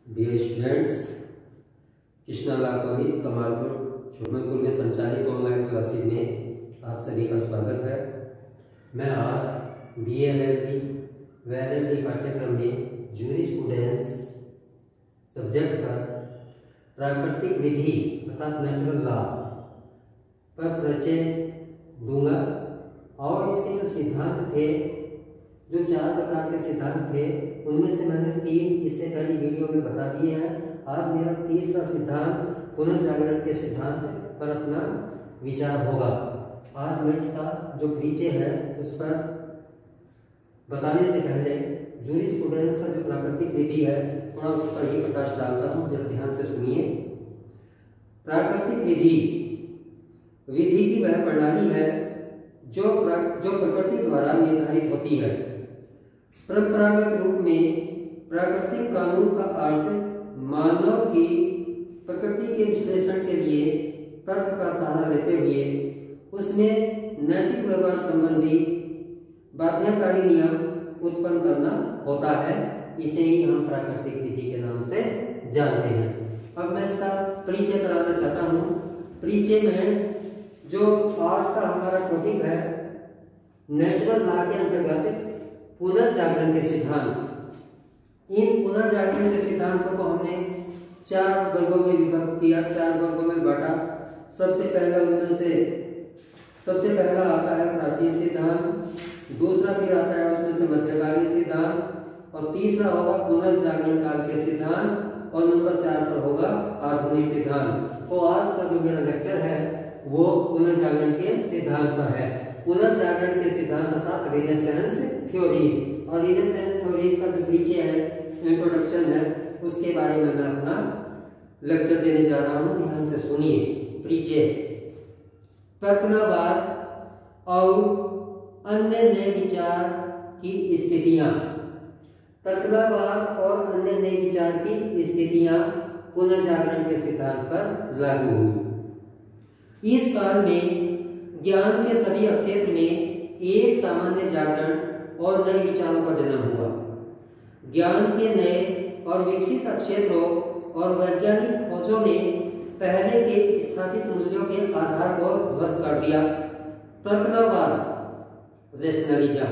Dear students, कृष्णाला college Kamalpur छोटनपुर में संचालित ऑनलाइन क्लासेज में आप सभी का स्वागत है। मैं आज BA LLB व LLB पाठ्यक्रम में जूरिस्प्रूडेंस सब्जेक्ट पर प्राकृतिक विधि अर्थात नेचुरल लॉ पर परिचय दूंगा और इसके जो सिद्धांत थे, जो 4 प्रकार के सिद्धांत थे, उनमें से मैंने 3 इससे पहली वीडियो में बता दिए हैं। आज मेरा तीसरा सिद्धांत पुनर्जागरण के सिद्धांत पर अपना विचार होगा। आज मैं इसका जो परिचय है उस पर बताने से पहले जूरिस्प्रूडेंस का जो प्राकृतिक विधि है थोड़ा उस पर ही प्रकाश डालता हूँ, जरा ध्यान से सुनिए। प्राकृतिक विधि की वह प्रणाली है जो प्रकृति द्वारा निर्धारित होती है। परंपरागत रूप में प्राकृतिक कानून का अर्थ मानव की प्रकृति के विश्लेषण के लिए तर्क का सहारा लेते हुए उसमें नैतिक व्यवहार संबंधी बाध्यकारी नियम उत्पन्न करना होता है। इसे ही हम प्राकृतिक विधि के नाम से जानते हैं। अब मैं इसका परिचय कराना चाहता हूँ। परिचय में जो आज का हमारा टॉपिक है, नेचुरल लॉ के अंतर्गत पुनर्जागरण के सिद्धांत। इन पुनर्जागरण के सिद्धांतों को हमने 4 वर्गों में विभाजित किया, 4 वर्गों में बांटा। सबसे पहला आता है प्राचीन सिद्धांत, दूसरा फिर आता है उसमें से मध्यकालीन सिद्धांत, और तीसरा होगा पुनर्जागरण काल के सिद्धांत, और नंबर 4 पर होगा आधुनिक सिद्धांत। तो आज का जो मेरा लेक्चर है वो पुनर्जागरण के सिद्धांत पर है। पुनर्जागरण के सिद्धांत अर्थात रिनेसेंस थ्योरीज, और रिनेसेंस थ्योरीज का जो परिचय है, इंट्रोडक्शन है, उसके बारे में मैं अपना लेक्चर देने जा रहा हूं। ध्यान से सुनिए। परिचय: कल्पनावाद और अन्य नए विचार की स्थितियां। कल्पनावाद और अन्य नए विचार की स्थितियां पुनर्जागरण के सिद्धांत पर लागू हुई। इस काल में ज्ञान के सभी क्षेत्र में एक सामान्य जागरण और नए विचारों का जन्म हुआ। ज्ञान के नए और विकसित क्षेत्रों और वैज्ञानिक खोजों ने पहले के स्थापित मूल्यों के आधार को ध्वस्त कर दिया। तर्कवाद रैशनलिज्म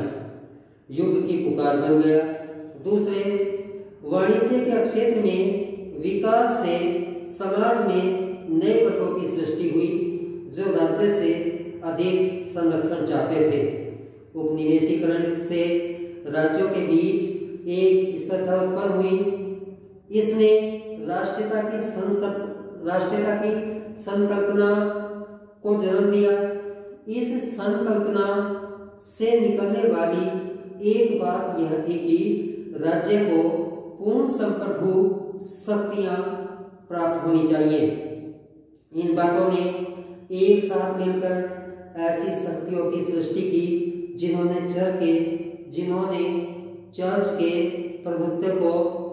युग की पुकार बन गया। दूसरे, वाणिज्य के क्षेत्र में विकास से समाज में नए वर्गों की सृष्टि हुई जो राज्य से अधिक संरक्षण चाहते थे। उपनिवेशीकरण से राज्यों के बीच एक स्पर्धा उत्पन्न हुई। इसने राष्ट्रीयता की संकल्पना को जन्म दिया। इस संकल्पना से निकलने वाली एक बात यह थी कि राज्य को पूर्ण संप्रभु शक्तियां प्राप्त होनी चाहिए। इन बातों ने एक साथ मिलकर ऐसी शक्तियों की सृष्टि की जिन्होंने चर्च के प्रभुत्व को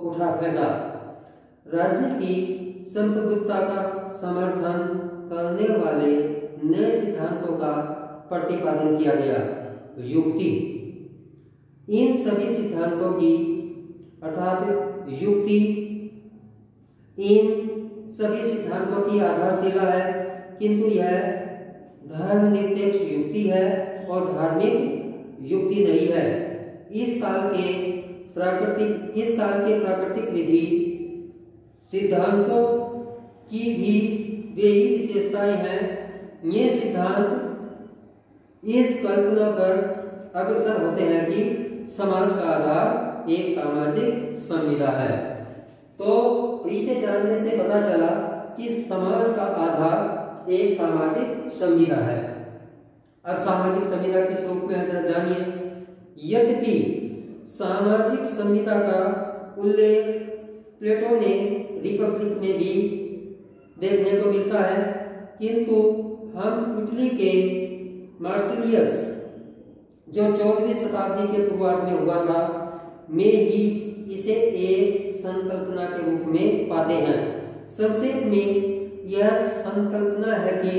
उठा फेंका। राज्य की संप्रभुता का समर्थन करने वाले नए सिद्धांतों का प्रतिपादन किया गया। युक्ति: इन सभी सिद्धांतों की अर्थात युक्ति इन सभी सिद्धांतों की आधारशिला है, किंतु यह धर्मनिरपेक्ष युक्ति है और धार्मिक युक्ति नहीं है। इस काल के प्राकृतिक विधि सिद्धांतों की भी वे ही विशेषताएं हैं। ये सिद्धांत इस कल्पना पर अग्रसर होते हैं कि समाज का आधार एक सामाजिक संविदा है। तो परिचय जानने से पता चला कि समाज का आधार एक सामाजिक संविदा है। अब सामाजिक संविदा किस रूप में है जरा जानिए। यद्यपि सामाजिक संविदा का उल्लेख प्लेटो ने रिपब्लिक में भी देखने को मिलता है, किंतु हम इटली के मार्सिलियस जो 14वीं शताब्दी के पूर्वार्ध में हुआ था में ही इसे एक संकल्पना के रूप में पाते हैं। संक्षेप में यह संकल्पना है कि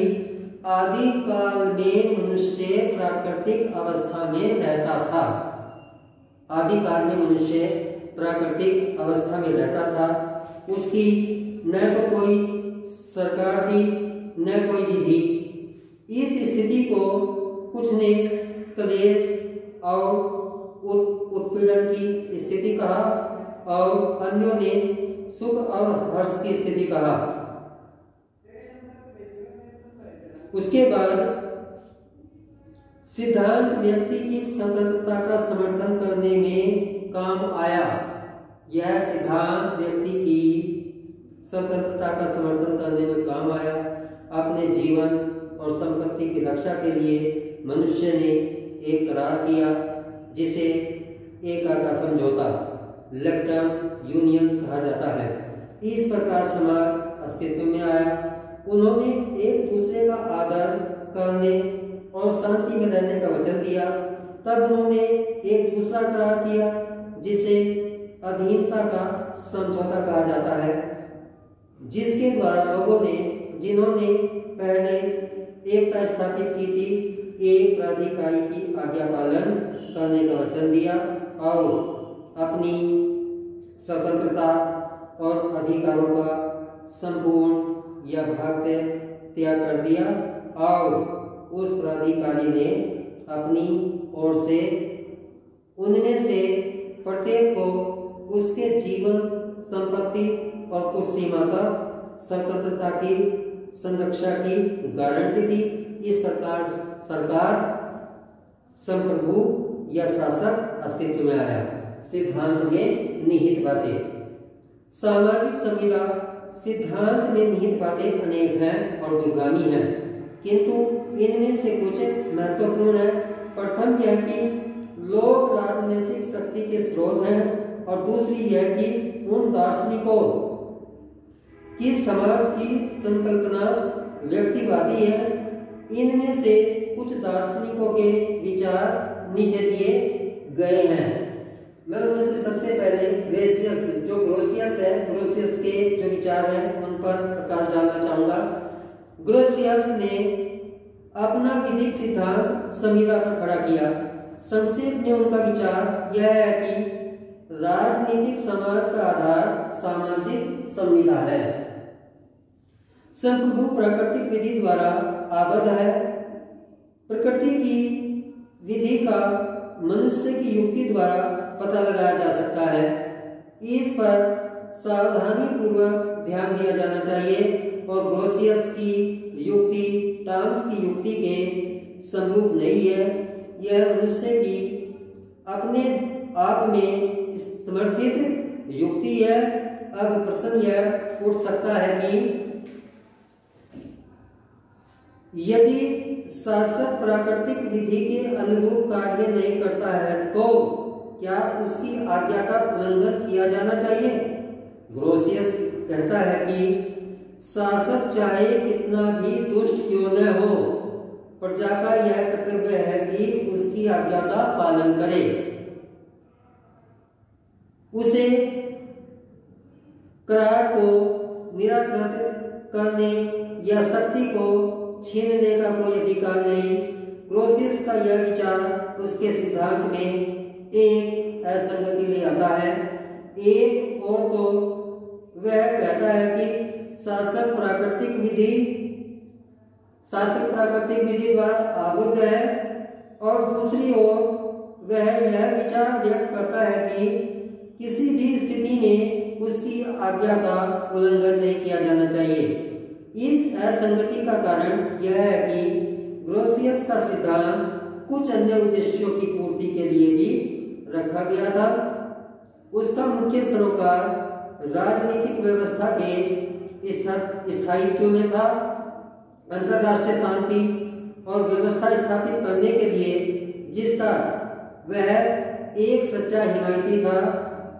आदि काल में मनुष्य प्राकृतिक अवस्था में रहता था। आदि काल में मनुष्य प्राकृतिक अवस्था में रहता था उसकी न तो कोई सरकार थी न कोई विधि। इस स्थिति को कुछ ने क्लेश और उत्पीड़न की स्थिति कहा और अन्यों ने सुख और हर्ष की स्थिति कहा। उसके बाद सिद्धांत व्यक्ति की स्वतंत्रता का समर्थन करने में काम आया। यह सिद्धांत व्यक्ति की स्वतंत्रता का समर्थन करने में काम आया। अपने जीवन और संपत्ति की रक्षा के लिए मनुष्य ने एक करार किया जिसे एका का समझौता लेक्टम यूनियंस कहा जाता है। इस प्रकार समाज अस्तित्व में आया। उन्होंने एक दूसरे का आदर करने और शांति में रहने का वचन दिया। तब उन्होंने एक दूसरा करार किया जिसे अधीनता का समझौता कहा जाता है, जिसके द्वारा लोगों ने जिन्होंने पहले एकता स्थापित की थी एक प्राधिकारी की आज्ञा पालन करने का वचन दिया और अपनी स्वतंत्रता और अधिकारों का संपूर्ण या भाग त्याग कर दिया और उस प्राधिकारी ने अपनी ओर से उनमें से प्रत्येक को उसके जीवन संपत्ति और कुछ सीमा तक स्वतंत्रता की संरक्षा की गारंटी दी। इस प्रकार सरकार संप्रभु या शासक अस्तित्व में आया। सिद्धांत में निहित बातें। सामाजिक संविदा सिद्धांत में निहित बातें अनेक हैं और दुर्गामी हैं, किंतु इनमें से कुछ महत्वपूर्ण है। प्रथम यह कि लोग राजनीतिक शक्ति के स्रोत हैं और दूसरी यह कि उन दार्शनिकों की समाज की संकल्पना व्यक्तिवादी है। इनमें से कुछ दार्शनिकों के विचार नीचे दिए गए हैं। मैं उनमें से सबसे पहले ग्रोसियस के जो विचार हैं उन पर प्रकाश डालना चाहूंगा। ग्रोसियस ने अपना विधिक सिद्धांत संविदा पर खड़ा किया। संक्षेप में उनका विचार यह है कि राजनीतिक समाज का आधार सामाजिक संविदा है। संप्रभु प्राकृतिक विधि द्वारा आबद्ध है। प्रकृति की विधि का मनुष्य की युक्ति द्वारा पता लगाया जा सकता है। इस पर सावधानी पूर्वक ध्यान दिया जाना चाहिए और ग्रोसियस की युक्ति टॉम्स की युक्ति के समरूप नहीं है। यह मनुष्य की अपने आप में समर्थित युक्ति है। अब प्रश्न यह उठ सकता है कि यदि शासक प्राकृतिक विधि के अनुरूप कार्य नहीं करता है तो क्या उसकी आज्ञा का उल्लंघन किया जाना चाहिए? ग्रोसियस कहता है कि शासक चाहे कितना भी दुष्ट क्यों न हो, प्रजा का यह कर्तव्य है कि उसकी आज्ञा का पालन करे। उसे करार को निराकृत करने या शक्ति को छीनने का कोई अधिकार नहीं। ग्रोसियस का यह विचार उसके सिद्धांत में एक असंगति ले आता है। एक और तो वह कहता है कि शासक प्राकृतिक विधि द्वारा आबद्ध है और दूसरी ओर वह यह विचार व्यक्त करता है कि किसी भी स्थिति में उसकी आज्ञा का उल्लंघन नहीं किया जाना चाहिए। इस असंगति का कारण यह है कि ग्रोसियस का सिद्धांत कुछ अन्य उद्देश्यों की पूर्ति के लिए भी रखा गया था। उसका मुख्य सरोकार राजनीतिक व्यवस्था के स्थायित्व में था। अंतरराष्ट्रीय शांति और व्यवस्था स्थापित करने के लिए जिसका वह एक सच्चा हिमायती था,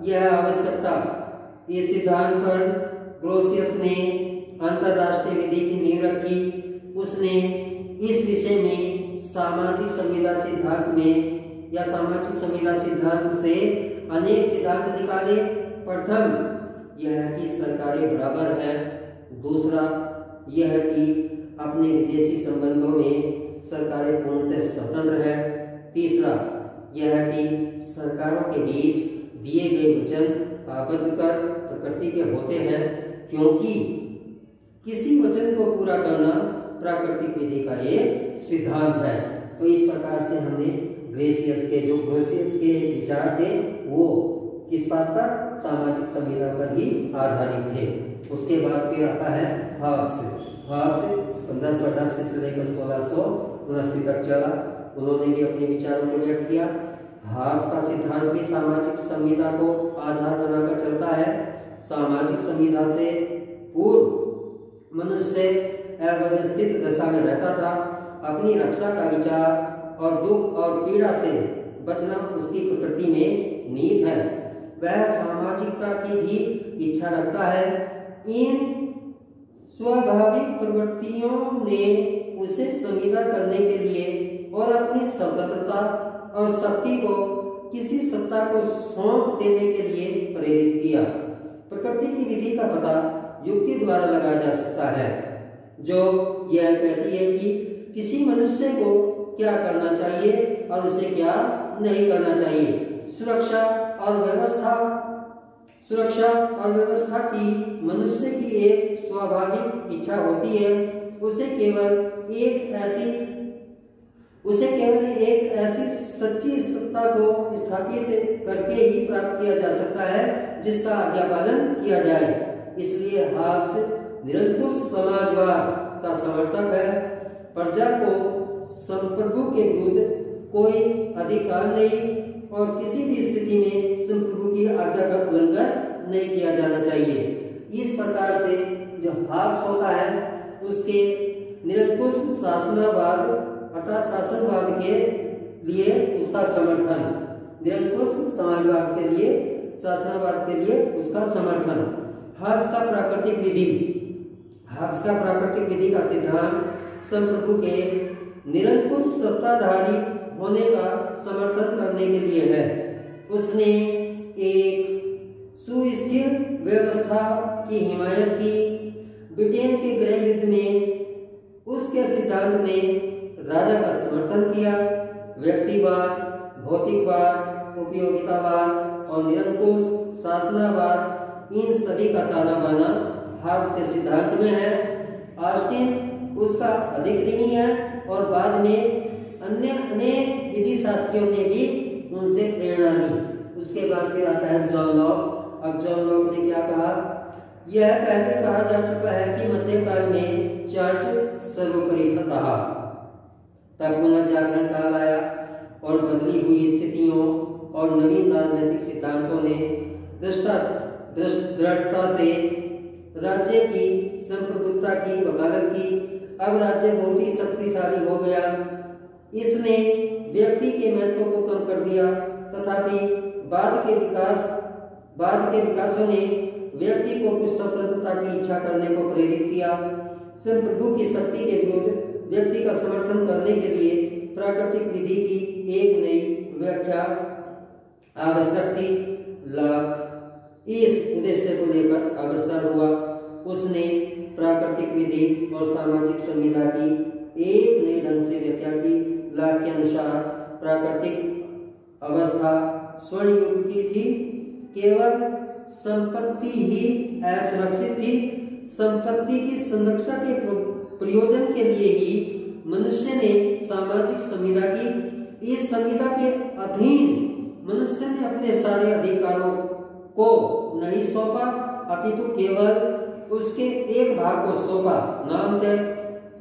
यह आवश्यकता। इस सिद्धांत पर ग्रोसियस ने अंतरराष्ट्रीय विधि की नींव रखी। उसने इस विषय में सामाजिक संविदा सिद्धांत में या सामाजिक संविदा सिद्धांत से अनेक सिद्धांत निकाले। प्रथम यह कि सरकारें बराबर हैं। दूसरा यह कि अपने विदेशी संबंधों में सरकारें पूर्णतः स्वतंत्र हैं। तीसरा यह कि सरकारों के बीच दिए गए वचन आबद्ध कर प्रकृति के होते हैं, क्योंकि किसी वचन को पूरा करना प्राकृतिक विधि का एक सिद्धांत है। तो इस प्रकार से हमने ग्रेसियस के विचार थे वो किस बात पर, सामाजिक संविदा पर ही आधारित थे। उसके बाद फिर आता है हाब्स। 1588 से लेकर 1679 तक चला। उन्होंने भी अपने विचारों को व्यक्त किया। हाब्स का सिद्धांत भी सामाजिक संविदा को आधार बनाकर चलता है। सामाजिक संविदा से पूर्व मनुष्य अव्यवस्थित दशा में रहता था। अपनी रक्षा का विचार और दुख और पीड़ा से बचना उसकी प्रकृति में निहित है। वह सामाजिकता की भी इच्छा रखता है। इन स्वाभाविक प्रवृत्तियों ने उसे संविदा करने के लिए और अपनी स्वतंत्रता और शक्ति को किसी सत्ता को सौंप देने के लिए प्रेरित किया। प्रकृति की विधि का पता युक्ति द्वारा लगाया जा सकता है, जो यह कहती है कि किसी मनुष्य को क्या करना चाहिए और उसे क्या नहीं करना चाहिए। सुरक्षा और व्यवस्था की मनुष्य की एक स्वाभाविक इच्छा होती है। उसे केवल एक ऐसी सच्ची सत्ता को स्थापित करके ही प्राप्त किया जा सकता है जिसका आज्ञा पालन किया जाए। इसलिए हाब्स निरंकुश समाजवाद का समर्थक है। प्रजा को संप्रभु के विरुद्ध कोई अधिकार नहीं और किसी भी स्थिति में संप्रभु की आज्ञा का उल्लंघन नहीं किया जाना चाहिए। इस प्रकार से जो हाब्स होता है उसके निरंकुश शासनवाद अर्थात शासनवाद के लिए उसका समर्थन, निरंकुश समाजवाद के लिए शासनवाद के लिए उसका समर्थन। हाब्स का प्राकृतिक विधि का सिद्धांत संप्रभु के निरंकुश सत्ताधारी होने का समर्थन करने के लिए है। उसने एक सुस्थिर व्यवस्था की हिमायत की। ब्रिटेन के गृह युद्ध में उसके सिद्धांत ने राजा का समर्थन किया। व्यक्तिवाद, भौतिकवाद, उपयोगितावाद और निरंकुश शासनवाद, इन सभी का ताना बाना हाब्स के सिद्धांत में है। ऑस्टिन उसका अधिक ऋणी है और बाद में अन्य अनेक विधि शास्त्रियों ने भी उनसे प्रेरणा ली। उसके बाद फिर आता है जॉन लॉक। अब जॉन लॉक ने क्या कहा? यह पहले कहा जा चुका है कि मध्यकाल में चर्च सर्वोपरि था। तब पुनर्जागरण काल आया और बदली हुई स्थितियों और नवीन राजनीतिक सिद्धांतों ने दृढ़ता से राज्य की संप्रभुता की वकालत की। अब राज्य बहुत ही शक्तिशाली हो गया। इसने व्यक्ति के महत्व को कम कर दिया। तथापि बाद के विकासों ने व्यक्ति को कुछ स्वतंत्रता की इच्छा करने को प्रेरित किया। संप्रभु की शक्ति के विरुद्ध व्यक्ति का समर्थन करने के लिए प्राकृतिक विधि की एक नई व्याख्या आवश्यक थी। लॉक इस उद्देश्य को लेकर अग्रसर हुआ। उसने प्राकृतिक विधि और सामाजिक संविदा की एक नए ढंग से व्याख्या की। लॉक के अनुसार प्राकृतिक अवस्था स्वर्ण युग की थी। केवल संपत्ति ही असुरक्षित थी। संपत्ति की संरक्षा के प्रयोजन के लिए ही मनुष्य ने सामाजिक संविदा की। इस संविदा के अधीन मनुष्य ने अपने सारे अधिकारों को नहीं सौंपा, अपितु केवल उसके एक भाग को सौंपा, नामतः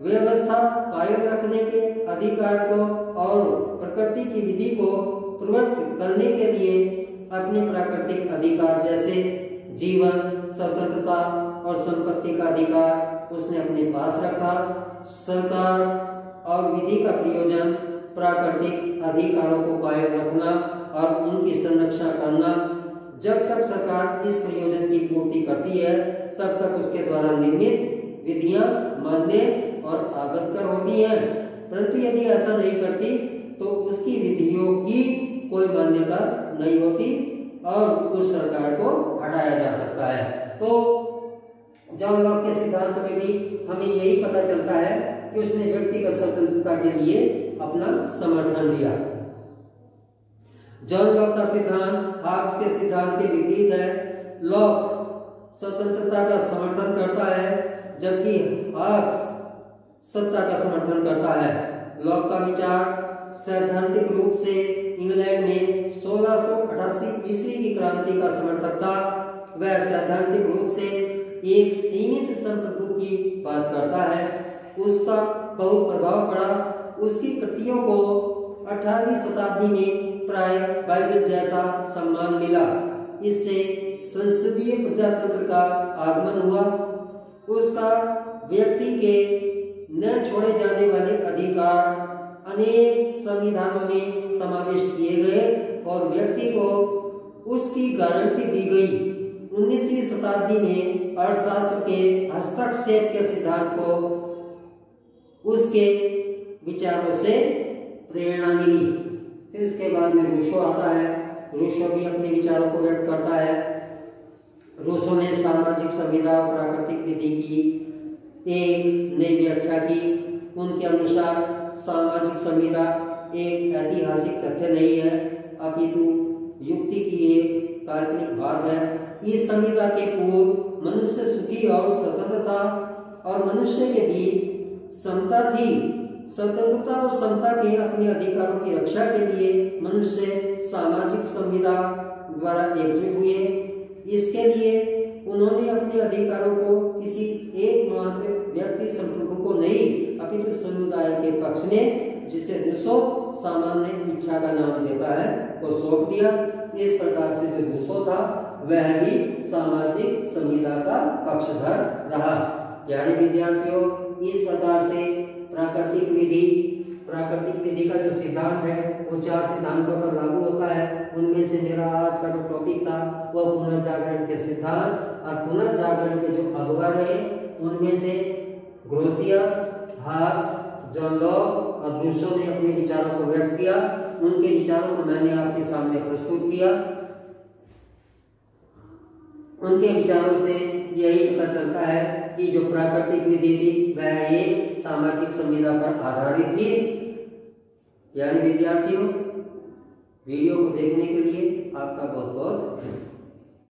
व्यवस्था कायम रखने के अधिकार को और प्रकृति की विधि को प्रवृत्त करने के लिए अपने प्राकृतिक अधिकार जैसे जीवन, स्वतंत्रता और संपत्ति का अधिकार उसने अपने पास रखा। सरकार और विधि का प्रयोजन प्राकृतिक अधिकारों को कायम रखना और उनकी संरक्षण करना। जब तक सरकार इस प्रयोजन की पूर्ति करती है तब तक उसके द्वारा निर्मित विधियां मान्य और आबद्धकर होती हैं, परंतु यदि ऐसा नहीं करती तो उसकी विधियों की कोई मान्यता नहीं होती और उस सरकार को हटाया जा सकता है। तो जॉन लॉक के सिद्धांत में भी हमें यही पता चलता है कि उसने व्यक्तिगत स्वतंत्रता के लिए अपना समर्थन दिया। जॉन लॉक का सिद्धांत हाब्स के सिद्धांत के विपरीत है। लॉक स्वतंत्रता का समर्थन करता है, जबकि हाब्स सत्ता का समर्थन करता है। लॉक का विचार सैद्धांतिक रूप से इंग्लैंड में 1688 ईस्वी की क्रांति का समर्थक था। वह सैद्धांतिक रूप से एक सीमित संप्रभु की बात करता है। उसका बहुत प्रभाव पड़ा। उसकी कृतियों को 18वीं शताब्दी में प्राय बाइबल जैसा सम्मान मिला। इससे संसदीय प्रजातंत्र का आगमन हुआ। उसका व्यक्ति के न छोड़े जाने वाले अधिकार अनेक संविधानों में समाविष्ट किए गए और व्यक्ति को उसकी गारंटी दी गई। 19वीं शताब्दी में अर्थशास्त्र के हस्तक्षेप के सिद्धांत को उसके विचारों से प्रेरणा मिली। फिर इसके बाद में रूसो आता है। रूसो भी अपने विचारों को व्यक्त करता है। रूसो ने सामाजिक संविदा और प्राकृतिक विधि की एक नई व्याख्या की। उनके अनुसार सामाजिक संविदा एक ऐतिहासिक तथ्य नहीं है, अपितु युक्ति की एक काल्पनिक भाग है। इस संविदा के पूर्व मनुष्य सुखी और स्वतंत्र था और मनुष्य के बीच समता थी। स्वतंत्रता और समता के अपने अधिकारों की रक्षा के लिए मनुष्य सामाजिक संविदा द्वारा एकजुट हुए। इसके लिए उन्होंने अपने अधिकारों को किसी एकमात्र व्यक्ति संप्रभु को नहीं, अपितु समुदाय के पक्ष में, जिसे रूसो सामान्य इच्छा का नाम देता है, को सौंप दिया। इस प्रकार से जो रूसो था वह भी सामाजिक संविदा का पक्षधर रहा। प्यारे विद्यार्थियों, इस प्रकार से प्राकृतिक विधि का जो सिद्धांत है वो 4 सिद्धांतों पर लागू होता है। उनमें से मेरा आज का जो टॉपिक था वह पुनर्जागरण के सिद्धांत और पुनर्जागरण के जो अगुवा रहे उनमें से ग्रोसियस, हाब्स, जॉन लॉक और रूसो ने अपने विचारों को व्यक्त किया। उनके विचारों को मैंने आपके सामने प्रस्तुत किया। उनके विचारों से यही पता चलता है कि जो प्राकृतिक विधि थी वह एक सामाजिक संविदा पर आधारित थी। यानी विद्यार्थियों, वीडियो को देखने के लिए आपका बहुत बहुत